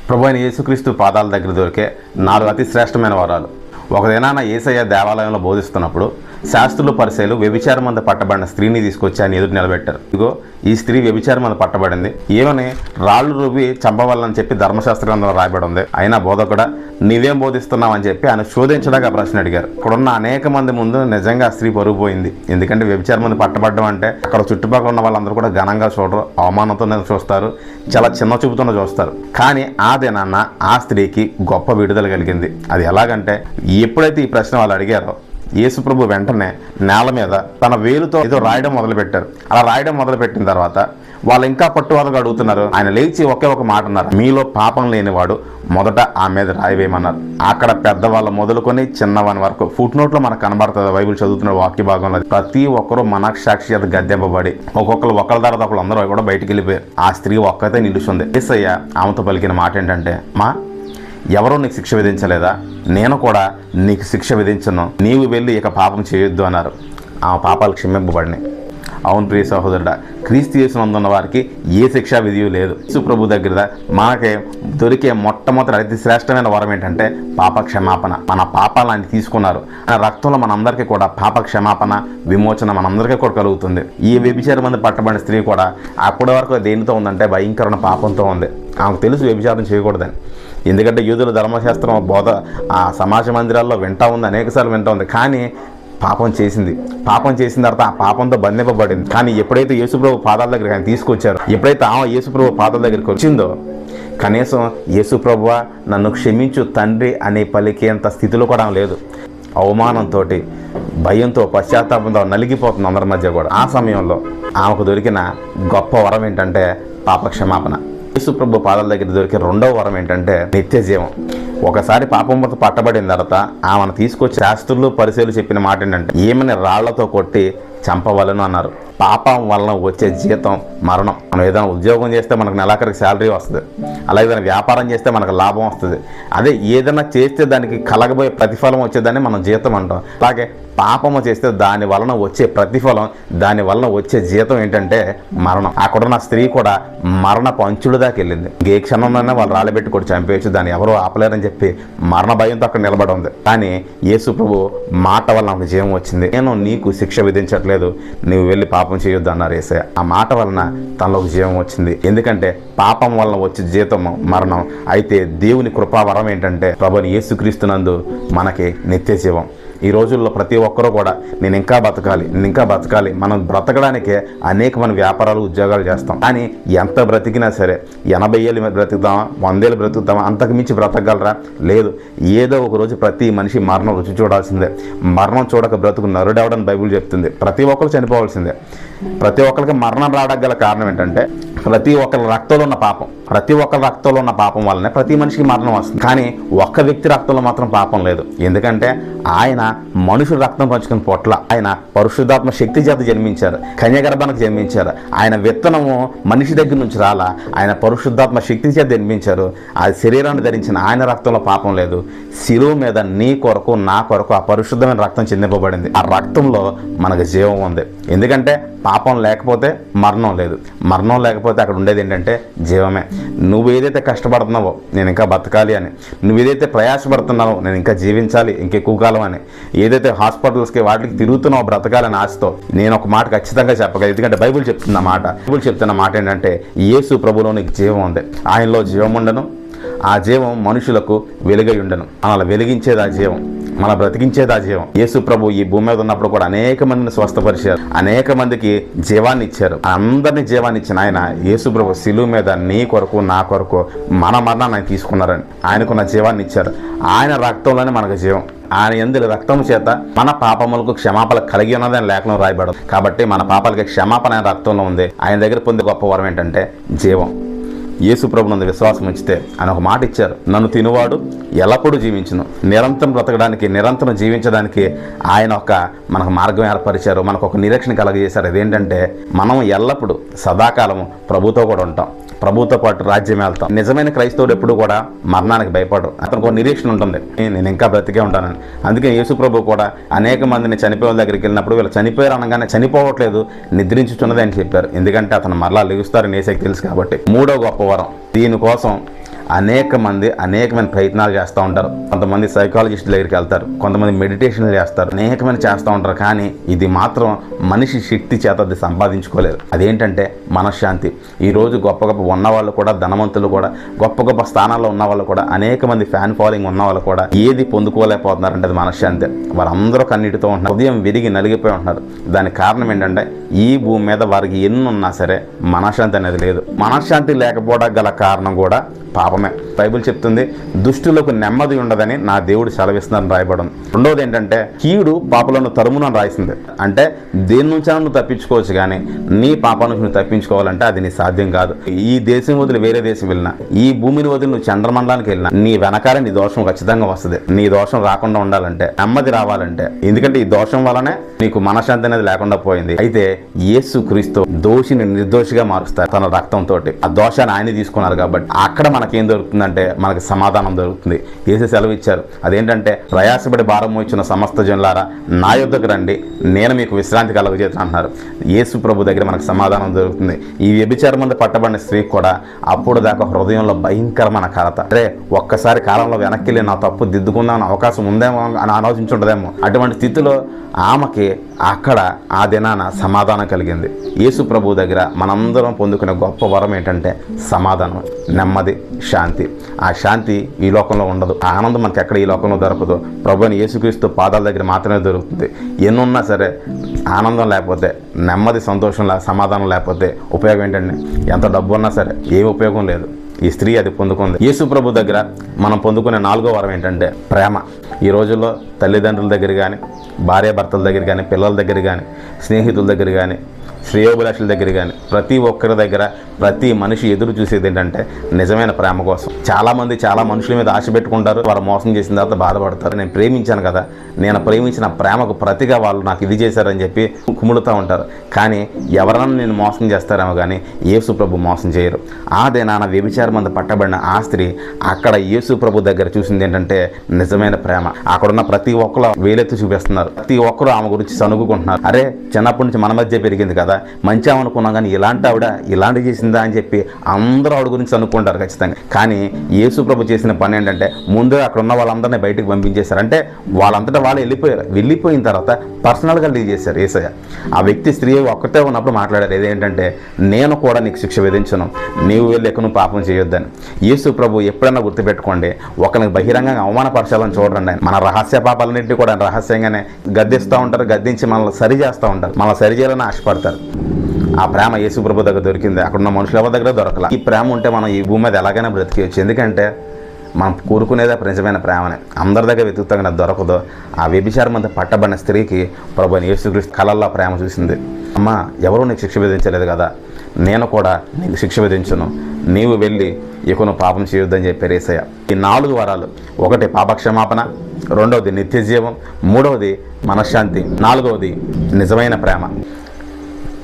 ప్రభువైన యేసుక్రీస్తు పాదాల దగ్గర దొరికే 4 అతి శ్రేష్టమైన వరాలు. ఒక దినాన యేసయ్య దేవాలయంలో బోధిస్తున్నప్పుడు శాస్త్రులు పరిసయ్యులు వ్యభిచారం మందు పట్టబడిన స్త్రీని తీసుకొచ్చి ఆయన ఎదురు నిలబెట్టారు. ఇదిగో ఈ స్త్రీ వ్యభిచారం మందు పట్టబడింది, ఏమని రాళ్ళు రువ్వి చంపవాలని చెప్పి ధర్మశాస్త్ర గ్రంథంలో రాయబడి ఉంది. అయినా బోధకుడా నీవేం బోధిస్తున్నావు అని చెప్పి ఆయన శోధించడానికి ప్రశ్న అడిగారు. ఇక్కడున్న అనేక మంది ముందు నిజంగా ఆ స్త్రీ పరుగు పోయింది. ఎందుకంటే వ్యభిచారం మందు పట్టబడడం అంటే అక్కడ చుట్టుపక్కల ఉన్న వాళ్ళందరూ కూడా ఘనంగా చూడరు, అవమానంతోనే చూస్తారు, చాలా చిన్న చూపుతోనే చూస్తారు. కానీ ఆ దినాన్న ఆ స్త్రీకి గొప్ప విడుదల కలిగింది. అది ఎలాగంటే ఎప్పుడైతే ఈ ప్రశ్న వాళ్ళు అడిగారో యేసుప్రభు వెంటనే నేల మీద తన వేలుతో ఏదో రాయడం మొదలుపెట్టారు. అలా రాయడం మొదలుపెట్టిన తర్వాత వాళ్ళు ఇంకా పట్టువాదగా అడుగుతున్నారు. ఆయన లేచి ఒకే ఒక మాట అన్నారు, మీలో పాపం లేనివాడు మొదట ఆ మీద రాయివేయమన్నారు. అక్కడ పెద్దవాళ్ళు మొదలుకొని చిన్నవాని వరకు ఫుట్ నోట్లో మనకు కనబడుతుంది. బైబిల్ చదువుతున్న వాక్య భాగంలో ప్రతి ఒక్కరూ మనస్సాక్షి చేత గద్దెంపబడి ఒక్కొక్కరు ఒకళ్ళ తర్వాత ఒకళ్ళు అందరూ కూడా బయటికి వెళ్ళిపోయారు. ఆ స్త్రీ ఒక్కతే నిలుస్తుంది. యేసయ్య ఆమెతో పలికిన మాట ఏంటంటే, మా ఎవరో నీకు శిక్ష విధించలేదా? నేను కూడా నీకు శిక్ష విధించను, నీవు వెళ్ళి ఇక పాపం చేయొద్దు అన్నారు. ఆ పాపాలు క్షమింపబడినాయి. అవును ప్రియ సహోదరుడా, క్రీస్తు యేసునందున్న వారికి ఏ శిక్షా విధి లేదు. యేసు ప్రభు దగ్గర మనకి దొరికే మొట్టమొదటి అతి శ్రేష్టమైన వరం ఏంటంటే పాప క్షమాపణ. మన పాపాలను ఆయన తీసుకున్నారు. ఆ రక్తంలో మనందరికీ కూడా పాప క్షమాపణ, విమోచన మనందరికీ కూడా కలుగుతుంది. ఈ వ్యభిచారం మంది పట్టబడిన స్త్రీ కూడా అప్పటి వరకు దేనితో ఉందంటే భయంకరమైన పాపంతో ఉంది. ఆమెకు తెలుసు వ్యభిచారం చేయకూడదని. ఎందుకంటే యూదుల ధర్మశాస్త్రం బోధ ఆ సమాజ మందిరాల్లో వింటా ఉంది, అనేకసార్లు వింటా ఉంది. కానీ పాపం చేసింది. పాపం చేసిన తర్వాత ఆ పాపంతో బంధింపబడింది. కానీ ఎప్పుడైతే యేసుప్రభు పాదాల దగ్గరికి ఆయన తీసుకొచ్చారో, ఎప్పుడైతే ఆమె యేసుప్రభు పాదాల దగ్గరికి వచ్చిందో, కనీసం యేసుప్రభువా నన్ను క్షమించు తండ్రి అని పలికేంత స్థితిలో కూడా లేదు. అవమానంతో, భయంతో, పశ్చాత్తాపంతో నలిగిపోతుంది అందరి మధ్య కూడా. ఆ సమయంలో ఆమెకు దొరికిన గొప్ప వరం ఏంటంటే పాప క్షమాపణ. యేసుప్రభు పాదాల దగ్గర దొరికే రెండవ వరం ఏంటంటే నిత్య జీవం. ఒకసారి పాపంతో పట్టబడిన తర్వాత ఆమెను తీసుకొచ్చి శాస్త్రులు పరిశీలు చెప్పిన మాట ఏంటంటే ఏమని రాళ్లతో కొట్టి చంపవలను అన్నారు. పాపం వలన వచ్చే జీతం మరణం. మనం ఏదైనా ఉద్యోగం చేస్తే మనకు నెలాఖరికి శాలరీ వస్తుంది, అలాగే ఏదైనా వ్యాపారం చేస్తే మనకు లాభం వస్తుంది. అదే ఏదైనా చేస్తే దానికి కలగబోయే ప్రతిఫలం వచ్చేదాన్ని మనం జీతం అంటాం. అలాగే పాపము చేస్తే దాని వలన వచ్చే ప్రతిఫలం, దాని వలన వచ్చే జీతం ఏంటంటే మరణం. అక్కడున్న స్త్రీ కూడా మరణపు అంచుల దాకా వెళ్ళింది. ఏ క్షణంలోనే వాళ్ళు రాళ్ళబెట్టి కూడా చంపేయచ్చు, దాన్ని ఎవరో ఆపలేరని చెప్పి మరణ భయంతో అక్కడ నిలబడి ఉంది. కానీ యేసు ప్రభు మాట వల్ల నాకు జీవం వచ్చింది, నేను నీకు శిక్ష విధించట్లేదు, నీవు వెళ్ళి పాపం చేయొద్దు అన్నారు యేసయ్య. ఆ మాట వలన తనలోకి జీవం వచ్చింది. ఎందుకంటే పాపం వలన వచ్చే జీతం మరణం. అయితే దేవుని కృపావరం ఏంటంటే ప్రభుని యేసుక్రీస్తునందు మనకి నిత్య జీవం. ఈ రోజుల్లో ప్రతి ఒక్కరూ కూడా నేను ఇంకా బతకాలి. మనం బ్రతకడానికే అనేకమైన వ్యాపారాలు, ఉద్యోగాలు చేస్తాం. కానీ ఎంత బ్రతికినా సరే 80 ఏళ్ళు బ్రతుకుతామా, 100 ఏళ్ళు బ్రతుకుతామా, అంతకు మించి బ్రతకగలరా? లేదు. ఏదో ఒక రోజు ప్రతి మనిషి మరణం రుచి చూడాల్సిందే. మరణం చూడక బ్రతుకు నరుడెవడని బైబిల్ చెప్తుంది. ప్రతి ఒక్కరు చనిపోవాల్సిందే. ప్రతి ఒక్కరికి మరణం రావడానికి గల కారణం ఏంటంటే ప్రతి ఒక్కరి రక్తంలో ఉన్న పాపం వల్లనే ప్రతి మనిషికి మరణం వస్తుంది. కానీ ఒక్క వ్యక్తి రక్తంలో మాత్రం పాపం లేదు. ఎందుకంటే ఆయన మనుషుల రక్తం పంచుకుని పొట్ల. ఆయన పరిశుద్ధాత్మ శక్తి చేత జన్మించారు, కన్యగర్భానికి జన్మించారు. ఆయన విత్తనము మనిషి దగ్గర నుంచి రాలా, ఆయన పరిశుద్ధాత్మ శక్తి చేత జన్మించారు. ఆ శరీరాన్ని ధరించిన ఆయన రక్తంలో పాపం లేదు. శిలువ మీద నీ కొరకు, నా కొరకు ఆ పరిశుద్ధమైన రక్తం చెందింపబడింది. ఆ రక్తంలో మనకు జీవం ఉంది. ఎందుకంటే పాపం లేకపోతే మరణం లేదు, మరణం లేకపోతే అక్కడ ఉండేది ఏంటంటే జీవమే. నువ్వు ఏదైతే కష్టపడుతున్నావో నేను ఇంకా బతకాలి అని, నువ్వు ఏదైతే ప్రయాసపడుతున్నావో నేను ఇంకా జీవించాలి ఇంకెక్కువ కాలం అని, ఏదైతే హాస్పిటల్స్కి వాటికి తిరుగుతున్నావో బ్రతకాలని ఆశతో, నేను ఒక మాట ఖచ్చితంగా చెప్పగలను. ఎందుకంటే బైబిల్ చెప్తున్న మాట ఏంటంటే యేసు ప్రభులో నీకు జీవం ఉంది, ఆయనలో జీవం ఉండను, ఆ జీవం మనుషులకు వెలుగై ఉండను. అలా వెలిగించేది ఆ జీవం, మన బ్రతికించేది ఆ జీవం. యేసు ప్రభు ఈ భూమి మీద ఉన్నప్పుడు కూడా అనేక మందిని స్వస్థపరిచారు, అనేక మందికి జీవాన్ని ఇచ్చారు. అందరినీ జీవాన్ని ఇచ్చిన ఆయన యేసు ప్రభు శిలువ మీద నీ కొరకు, నా కొరకు మన మరణాన్ని ఆయన తీసుకున్నారని ఆయనకున్న జీవాన్ని ఇచ్చారు. ఆయన రక్తంలోనే మనకు జీవం. ఆయన యందు రక్తం చేత మన పాపములకు క్షమాపణ కలిగి ఉన్నదని లేఖనం రాయబడదు. కాబట్టి మన పాపాలకి క్షమాపణ ఆయన రక్తంలో ఉంది. ఆయన దగ్గర పొందే గొప్ప వరం ఏంటంటే జీవం. యేసు ప్రభునందు విశ్వాసం ఉంచితే ఆయన ఒక మాట ఇచ్చారు, నన్ను తినువాడు ఎల్లప్పుడూ జీవించును. నిరంతరం బ్రతకడానికి, నిరంతరం జీవించడానికి ఆయన మనకు మార్గం ఏర్పరిచారు, మనకు ఒక నిరీక్షణ కలగజేశారు. అదేంటంటే మనం ఎల్లప్పుడూ సదాకాలము ప్రభుతో కూడా ఉంటాం, ప్రభుతో పాటు రాజ్యం వెళ్తాం. నిజమైన క్రైస్తవుడు ఎప్పుడు కూడా మరణానికి భయపడరు. అతనికి ఒక నిరీక్షణ ఉంటుంది, నేను ఇంకా బ్రతికే ఉంటానని. అందుకే యేసు ప్రభు కూడా అనేక మందిని చనిపోయే దగ్గరికి వెళ్ళినప్పుడు వీళ్ళు చనిపోయారు అనగానే చనిపోవట్లేదు, నిద్రించుచున్నది అని చెప్పారు. ఎందుకంటే అతను మరలా లెగుస్తారని యేసుకి తెలుసు కాబట్టి. మూడో గొప్ప వరం, దీనికోసం అనేకమైన ప్రయత్నాలు చేస్తూ ఉంటారు. కొంతమంది సైకాలజిస్ట్ దగ్గరికి వెళ్తారు, కొంతమంది మెడిటేషన్లు చేస్తారు, అనేకమైన చేస్తూ ఉంటారు. కానీ ఇది మాత్రం మనిషి శక్తి చేత అది సంపాదించుకోలేరు. అదేంటంటే మనశ్శాంతి. ఈరోజు గొప్ప ఉన్న వాళ్ళు కూడా, ధనవంతులు కూడా, గొప్ప స్థానాల్లో ఉన్న వాళ్ళు కూడా, అనేక మంది ఫ్యాన్ ఫాలోయింగ్ ఉన్న వాళ్ళు కూడా ఏది పొందుకోలేకపోతున్నారంటే అది మనశ్శాంతి. వారందరూ కన్నీటితో ఉంటున్నారు, ఉదయం విరిగి నలిగిపోయి ఉంటున్నారు. దానికి కారణం ఏంటంటే ఈ భూమి మీద వారికి ఎన్ని ఉన్నా సరే మనశ్శాంతి అనేది లేదు. మనశ్శాంతి లేకపోవడం గల కారణం కూడా పాపమే. బైబిల్ చెప్తుంది, దుష్టులకు నెమ్మది ఉండదని నా దేవుడు సెలవిస్తున్నారని రాయబడం. రెండవది ఏంటంటే కీడు పాపలను తరుమునని రాసింది. అంటే దేని నుంచైనా నువ్వు తప్పించుకోవచ్చు, కానీ నీ పాపం నుంచి నువ్వు తప్పించుకోవాలంటే అది నీ సాధ్యం కాదు. ఈ దేశం వదిలి వేరే దేశం వెళ్ళినా, ఈ భూమిని వదిలి నువ్వు చంద్రమండలానికి వెళ్ళినా నీ వెనకాల నీ దోషం ఖచ్చితంగా వస్తుంది. నీ దోషం రాకుండా ఉండాలంటే, నెమ్మది రావాలంటే, ఎందుకంటే ఈ దోషం వల్లనే నీకు మనశ్శాంతి అనేది లేకుండా పోయింది. అయితే యేసు క్రీస్తు దోషిని నిర్దోషిగా మారుస్తారు తన రక్తంతో. ఆ దోషాన్ని ఆయన తీసుకున్నారు కాబట్టి అక్కడ మనకేం దొరుకుతుందంటే మనకి సమాధానం దొరుకుతుంది. యేసు సెలవు ఇచ్చారు, అదేంటంటే ప్రయాసపడి భారం మోయించిన సమస్త జనులారా నా యొద్దకు రండి, నేను మీకు విశ్రాంతి కలుగజేస్తాను అంటున్నారు. యేసు ప్రభు దగ్గర మనకు సమాధానం దొరుకుతుంది. ఈ వ్యభిచారం మందు పట్టబడిన స్త్రీకి కూడా అప్పుడు దాకా హృదయంలో భయంకరమైన కలత. అరే ఒక్కసారి కాలంలో వెనక్కి వెళ్ళి నా తప్పు దిద్దుకుందామని అవకాశం ఉందేమో అని ఆలోచించుంటుందేమో. అటువంటి స్థితిలో ఆమెకి అక్కడ ఆ దినాన సమాధానం కలిగింది. యేసు ప్రభు దగ్గర మనందరం పొందుకునే గొప్ప వరం ఏంటంటే సమాధానం, నెమ్మది, శాంతి. ఆ శాంతి ఈ లోకంలో ఉండదు. ఆ ఆనందం మనకి ఎక్కడ ఈ లోకంలో దొరకదు. ప్రభుని యేసుక్రీస్తు పాదాల దగ్గర మాత్రమే దొరుకుతుంది. ఎన్నున్నా సరే ఆనందం లేకపోతే, నెమ్మది, సంతోషం సమాధానం లేకపోతే ఉపయోగం ఏంటండి? ఎంత డబ్బు ఉన్నా సరే ఏం ఉపయోగం లేదు. ఈ స్త్రీ అది పొందుకుంది. యేసు ప్రభు దగ్గర మనం పొందుకునే 4వ వరం ఏంటంటే ప్రేమ. ఈ రోజుల్లో తల్లిదండ్రుల దగ్గర కానీ, భార్యాభర్తల దగ్గర కానీ, పిల్లల దగ్గర కానీ, స్నేహితుల దగ్గర కానీ, శ్రేయోభిలాషుల దగ్గర కానీ, ప్రతి ఒక్కరి దగ్గర ప్రతి మనిషి ఎదురు చూసేది ఏంటంటే నిజమైన ప్రేమ కోసం. చాలా మనుషుల మీద ఆశ పెట్టుకుంటారు, వారు మోసం చేసిన తర్వాత బాధపడతారు. నేను ప్రేమించాను కదా, నేను ప్రేమించిన ప్రేమకు ప్రతిగా వాళ్ళు నాకు ఇది చేశారని చెప్పి కుములుతూ ఉంటారు. కానీ ఎవరన్నా నేను మోసం చేస్తారేమో కానీ యేసు ప్రభు మోసం చేయరు. ఆ దినాన వ్యభిచారం మందు పట్టబడిన ఆ స్త్రీ అక్కడ యేసు ప్రభు దగ్గర చూసింది ఏంటంటే నిజమైన ప్రేమ. అక్కడున్న ప్రతి ఒక్కరు వేలెత్తి చూపిస్తున్నారు, ప్రతి ఒక్కరు ఆమె గురించి సనుగుకుంటున్నారు. అరే చిన్నప్పటి నుంచి మన మధ్య పెరిగింది కదా, మంచి అనుకున్నాం, కానీ ఇలాంటి ఆవిడ ఇలాంటి చేసిందా అని చెప్పి అందరూ ఆవిడ గురించి అనుకుంటారు ఖచ్చితంగా. కానీ యేసు ప్రభు చేసిన పని ఏంటంటే ముందు అక్కడ ఉన్న వాళ్ళందరినీ బయటకు పంపించేశారు. అంటే వాళ్ళంతటా వాళ్ళు వెళ్ళిపోయిన తర్వాత పర్సనల్గా లీడ్ చేశారు యేసయ్య. ఆ వ్యక్తి స్త్రీ ఒక్కటే ఉన్నప్పుడు మాట్లాడారు, ఏదేంటంటే నేను కూడా నీకు శిక్ష విధించను, నీవు వెళ్ళి ఎక్కువ పాపం చేయొద్దని. యేసు ప్రభు ఎప్పుడైనా గుర్తుపెట్టుకోండి, ఒకరికి బహిరంగంగా అవమానపరచాలని చూడండి. మన రహస్య పాపాలన్నింటినీ కూడా రహస్యంగానే గద్దిస్తూ ఉంటారు, గద్దించి మనల్ని సరి చేస్తూ ఉంటారు, మనల్ని సరి చేయాలని ఆశపడతారు. ఆ ప్రేమ యేసు ప్రభు దగ్గర దొరికింది, అక్కడున్న మనుషుల ఎవరి దగ్గర దొరకల. ఈ ప్రేమ ఉంటే మనం ఈ భూమి మీద ఎలాగైనా బ్రతికేయచ్చు. ఎందుకంటే మనం కోరుకునేదే నిజమైన ప్రేమనే. అందరి దగ్గర వెతుకుతాం దొరకదు. ఆ వ్యభిచారం మందు పట్టబడిన స్త్రీకి ప్రభువైన యేసుక్రీస్తు కళల్లో ప్రేమ చూసింది. అమ్మా ఎవరూ నీకు శిక్ష విధించలేదు కదా, నేను కూడా నీకు శిక్ష విధించును, నీవు వెళ్ళి ఎక్కువ పాపం చేయొద్దని చెప్పారు యేసయ్య. ఈ 4 వరాలు, 1 పాపక్షమాపణ, 2వది నిత్య జీవం, 3వది మనశ్శాంతి, 4వది నిజమైన ప్రేమ.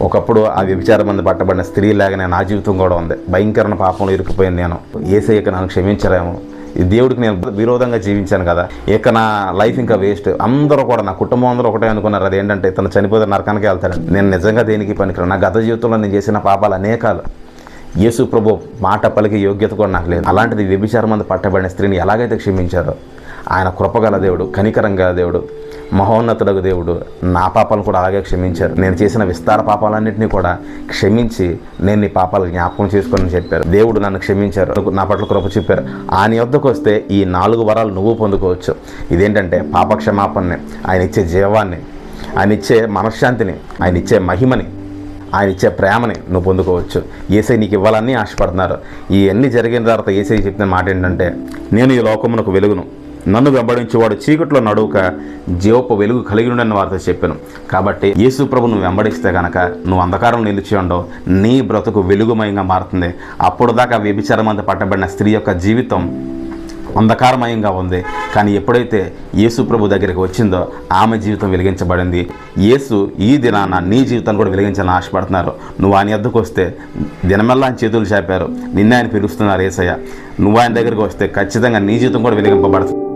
ఒకప్పుడు ఆ వ్యభిచారం మందు పట్టబడిన స్త్రీ లాగానే నా జీవితం కూడా ఉంది. భయంకరమైన పాపంలో ఇరుక్కుపోయాను నేను. యేసయ్యకి నన్ను క్షమించలేము, ఈ దేవుడికి నేను విరోధంగా జీవించాను కదా, ఇక నా లైఫ్ ఇంకా వేస్ట్. అందరూ కూడా నా కుటుంబం అందరూ ఒకటే అనుకున్నారు, అదేంటంటే తను చనిపోతే నరకానికి వెళ్తాడని. నేను నిజంగా దేనికి పనికిరాను. నా గత జీవితంలో నేను చేసిన పాపాలు అనేకాలు. యేసు ప్రభు మాట పలికి యోగ్యత కూడా నాకు లేదు. అలాంటిది వ్యభిచారం మందు పట్టబడిన స్త్రీని ఎలాగైతే క్షమించారో, ఆయన కృపగల దేవుడు, కనికరం గల దేవుడు, మహోన్నతుడగు దేవుడు నా పాపాలను కూడా అలాగే క్షమించారు. నేను చేసిన విస్తార పాపాలన్నింటినీ కూడా క్షమించి నేను నీ పాపాలు జ్ఞాపకం చేసుకోని చెప్పారు. దేవుడు నన్ను క్షమించారు, నా పట్ల కృప చూపారు. ఆయన యొద్దకు వస్తే ఈ 4 వరాలు నువ్వు పొందుకోవచ్చు. ఇదేంటంటే పాపక్షమాపణని, ఆయన ఇచ్చే జీవాన్ని, ఆయన ఇచ్చే మనశ్శాంతిని, ఆయన ఇచ్చే మహిమని, ఆయన ఇచ్చే ప్రేమని నువ్వు పొందుకోవచ్చు. యేసయ్య నీకు ఇవ్వాలని ఆశపడుతున్నారు. ఇవన్నీ జరిగిన తర్వాత యేసయ్య చెప్పిన మాట ఏంటంటే, నేను ఈ లోకమునకు వెలుగును, నన్ను వెంబడించేవాడు చీకట్లో నడువుక జీవపు వెలుగు కలిగి ఉండని వారితో చెప్పాను. కాబట్టి యేసు ప్రభు నువ్వు వెంబడిస్తే కనుక నువ్వు అంధకారం నిలిచి ఉండవు, నీ బ్రతుకు వెలుగుమయంగా మారుతుంది. అప్పుడు దాకా వ్యభిచారం మందు పట్టబడిన స్త్రీ యొక్క జీవితం అంధకారమయంగా ఉంది. కానీ ఎప్పుడైతే యేసు ప్రభు దగ్గరికి వచ్చిందో ఆమె జీవితం వెలిగించబడింది. యేసు ఈ దినాన నీ జీవితాన్ని కూడా వెలిగించాలని ఆశపడుతున్నారు. నువ్వు ఆయన వద్దకు వస్తే దినమెల్లా ఆయన చేతులు చాపారు, నిన్న ఆయన పిలుస్తున్నారు యేసయ్య. నువ్వు ఆయన దగ్గరికి వస్తే ఖచ్చితంగా నీ జీవితం కూడా వెలిగింపబడుతుంది.